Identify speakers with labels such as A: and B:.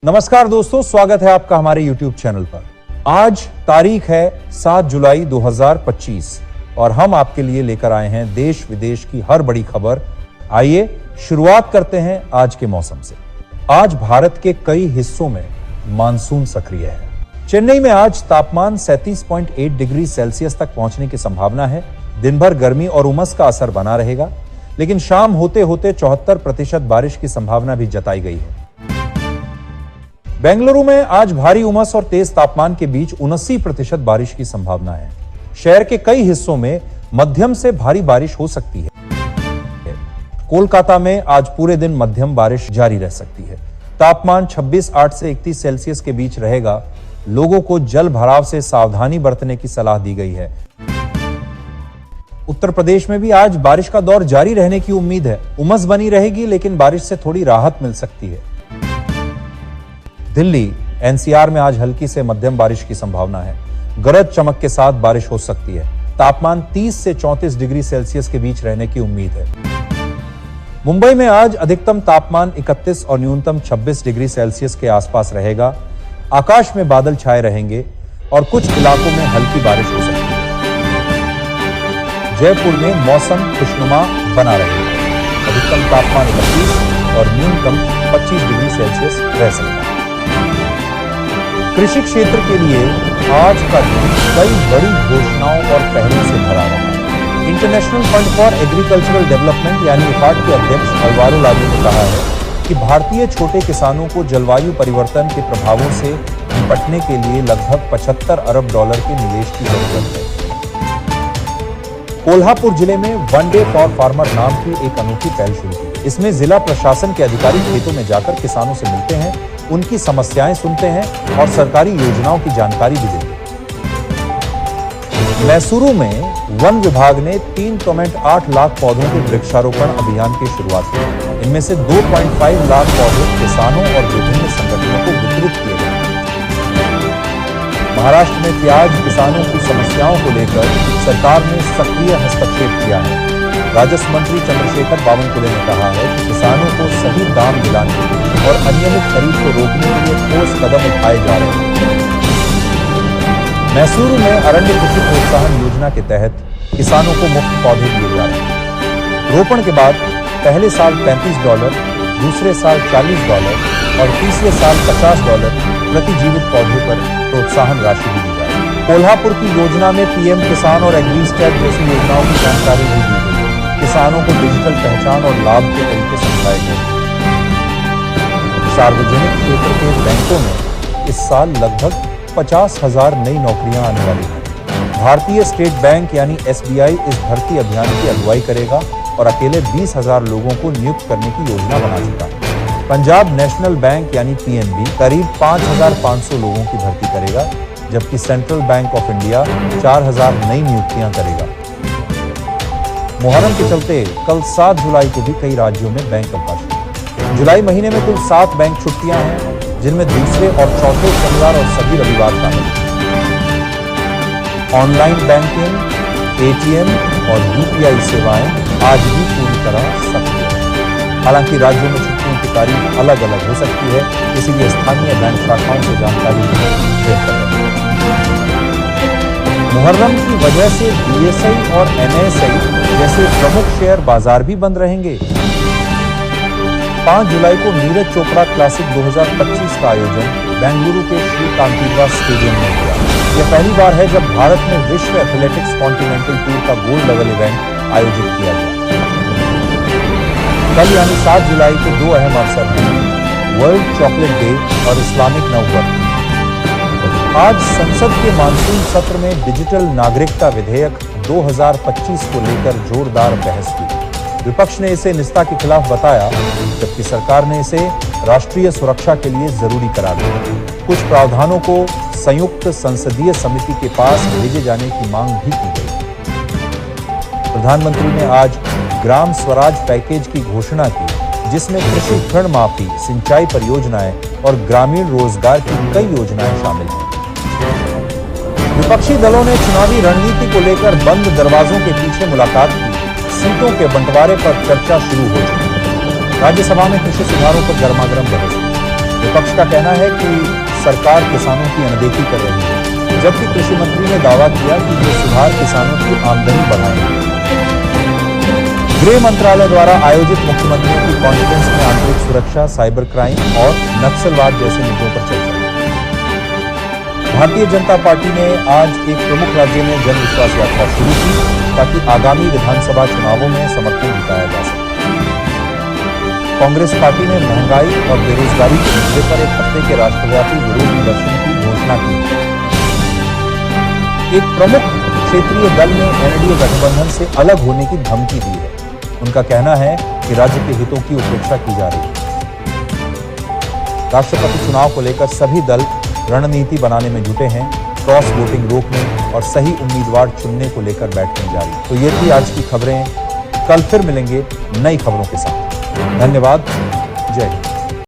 A: नमस्कार दोस्तों, स्वागत है आपका हमारे YouTube चैनल पर। आज तारीख है 7 जुलाई 2025 और हम आपके लिए लेकर आए हैं देश विदेश की हर बड़ी खबर। आइए शुरुआत करते हैं आज के मौसम से। आज भारत के कई हिस्सों में मानसून सक्रिय है। चेन्नई में आज तापमान 37.8 डिग्री सेल्सियस तक पहुंचने की संभावना है। दिन भर गर्मी और उमस का असर बना रहेगा, लेकिन शाम होते होते 74% बारिश की संभावना भी जताई गई है। बेंगलुरु में आज भारी उमस और तेज तापमान के बीच 79% बारिश की संभावना है। शहर के कई हिस्सों में मध्यम से भारी बारिश हो सकती है। कोलकाता में आज पूरे दिन मध्यम बारिश जारी रह सकती है। तापमान 26.8 से 31 सेल्सियस के बीच रहेगा। लोगों को जल भराव से सावधानी बरतने की सलाह दी गई है। उत्तर प्रदेश में भी आज बारिश का दौर जारी रहने की उम्मीद है। उमस बनी रहेगी, लेकिन बारिश से थोड़ी राहत मिल सकती है। दिल्ली एनसीआर में आज हल्की से मध्यम बारिश की संभावना है। गरज चमक के साथ बारिश हो सकती है। तापमान 30 से 34 डिग्री सेल्सियस के बीच रहने की उम्मीद है। मुंबई में आज अधिकतम तापमान 31 और न्यूनतम 26 डिग्री सेल्सियस के आसपास रहेगा। आकाश में बादल छाए रहेंगे और कुछ इलाकों में हल्की बारिश हो सकती है। जयपुर में मौसम खुशनुमा बना रहेगा। अधिकतम तापमान 31 और न्यूनतम 25 डिग्री सेल्सियस रह सकता है। कृषि क्षेत्र के लिए आज का दिन कई बड़ी घोषणाओं और पहलों से भरा रहा है। International fund for agricultural development यानी इफाड के अध्यक्ष अलवारो लालू ने कहा है कि भारतीय छोटे किसानों को जलवायु परिवर्तन के प्रभावों से निपटने के लिए लगभग $75 अरब के निवेश की जरूरत है। कोल्हापुर जिले में वन डे फॉर फार्मर नाम की एक अनोखी पहल शुरू की। इसमें जिला प्रशासन के अधिकारी खेतों में जाकर किसानों से मिलते हैं, उनकी समस्याएं सुनते हैं और सरकारी योजनाओं की जानकारी भी देते हैं। मैसूरू में वन विभाग ने 3.8 लाख पौधों के वृक्षारोपण अभियान की शुरुआत की। इनमें से 2.5 लाख पौधे किसानों और विभिन्न संगठनों को वितरित किए गए। महाराष्ट्र में प्याज किसानों की समस्याओं को लेकर सरकार ने सक्रिय हस्तक्षेप किया है। राजस्व मंत्री चंद्रशेखर बावनकुले ने कहा है कि किसानों को सही दाम दिलाने और अनियमित खरीद को रोकने के लिए ठोस कदम उठाए जा रहे हैं। मैसूरू में अरण्य कृषि प्रोत्साहन योजना के तहत किसानों को मुफ्त पौधे दिए जा रहे हैं। रोपण के बाद पहले साल $35, दूसरे साल $40 और तीसरे साल $50 प्रति जीवित पौधे पर प्रोत्साहन राशि भी दी जाएगी। कोल्हापुर की योजना में पीएम किसान और एग्रीस्टैट जैसी योजनाओं की जानकारी भी दी गई। किसानों को डिजिटल पहचान और लाभ के तरीके समझाए गए। सार्वजनिक क्षेत्र के बैंकों में इस साल लगभग 50,000 नई नौकरियां आने वाली हैं। भारतीय स्टेट बैंक यानी एसबीआई इस भर्ती अभियान की अगुवाई करेगा और अकेले 20,000 लोगों को नियुक्त करने की योजना बना चुका है। पंजाब नेशनल बैंक यानी पीएनबी करीब 5,500 लोगों की भर्ती करेगा, जबकि सेंट्रल बैंक ऑफ इंडिया 4,000 नई नियुक्तियां करेगा। मुहर्रम के चलते कल 7 जुलाई को भी कई राज्यों में बैंक अवकाश है। जुलाई महीने में कुल 7 बैंक छुट्टियां हैं, जिनमें दूसरे और चौथे शनिवार और सभी रविवार शामिल हैं। ऑनलाइन बैंकिंग, एटीएम और यूपीआई सेवाएं आज भी पूरी तरह सक्रिय हैं। हालांकि राज्यों में छुट्टियों की तारीख अलग अलग हो सकती है, इसीलिए स्थानीय बैंक शाखाओं से जानकारी बेहतर है। मुहर्रम की वजह से बीएसई और एनएसई जैसे प्रमुख शेयर बाजार भी बंद रहेंगे। 5 जुलाई को नीरज चोपड़ा क्लासिक 2025 का आयोजन बेंगलुरु के श्री कांतीवा स्टेडियम में हुआ। यह पहली बार है जब भारत में विश्व एथलेटिक्स कॉन्टिनेंटल टूर का गोल्ड लेवल इवेंट आयोजित किया गया। कल यानी 7 जुलाई के 2 अहम अवसर हैं, वर्ल्ड चॉकलेट डे और इस्लामिक नव वर्ष। आज संसद के मानसून सत्र में डिजिटल नागरिकता विधेयक 2025 को लेकर जोरदार बहस हुई। विपक्ष ने इसे निस्ता के खिलाफ बताया, जबकि सरकार ने इसे राष्ट्रीय सुरक्षा के लिए जरूरी करार दिया। कुछ प्रावधानों को संयुक्त संसदीय समिति के पास भेजे जाने की मांग भी की गई। प्रधानमंत्री ने आज ग्राम स्वराज पैकेज की घोषणा की, जिसमें कृषि ऋण माफी, सिंचाई परियोजनाएं और ग्रामीण रोजगार की कई योजनाएं शामिल हैं। विपक्षी दलों ने चुनावी रणनीति को लेकर बंद दरवाजों के पीछे मुलाकात की। सीटों के बंटवारे पर चर्चा शुरू हो चुकी है। राज्यसभा में कृषि सुधारों पर गर्मागर्म बहस हुई। विपक्ष का कहना है कि सरकार किसानों की अनदेखी कर रही है, जबकि कृषि मंत्री ने दावा किया कि ये सुधार किसानों की आमदनी बढ़ाएंगे। गृह मंत्रालय द्वारा आयोजित मुख्यमंत्रियों की कॉन्फ्रेंस में आंतरिक सुरक्षा, साइबर क्राइम और नक्सलवाद जैसे मुद्दों पर चर्चा हुई। भारतीय जनता पार्टी ने आज एक प्रमुख राज्य में जन विश्वास यात्रा शुरू की ताकि आगामी विधानसभा चुनावों में समर्थन जुटाया जा सके। कांग्रेस पार्टी ने महंगाई और बेरोजगारी के मुद्दे पर एक हफ्ते के राष्ट्रव्यापी विरोध प्रदर्शन की घोषणा की। एक प्रमुख क्षेत्रीय दल ने एनडीए गठबंधन से अलग होने की धमकी दी है। उनका कहना है कि राज्य के हितों की उपेक्षा की जा रही है। राष्ट्रपति चुनाव को लेकर सभी दल रणनीति बनाने में जुटे हैं। क्रॉस वोटिंग रोकने और सही उम्मीदवार चुनने को लेकर बैठकें जारी। तो ये थी आज की खबरें। कल फिर मिलेंगे नई खबरों के साथ। धन्यवाद। जय हिंद।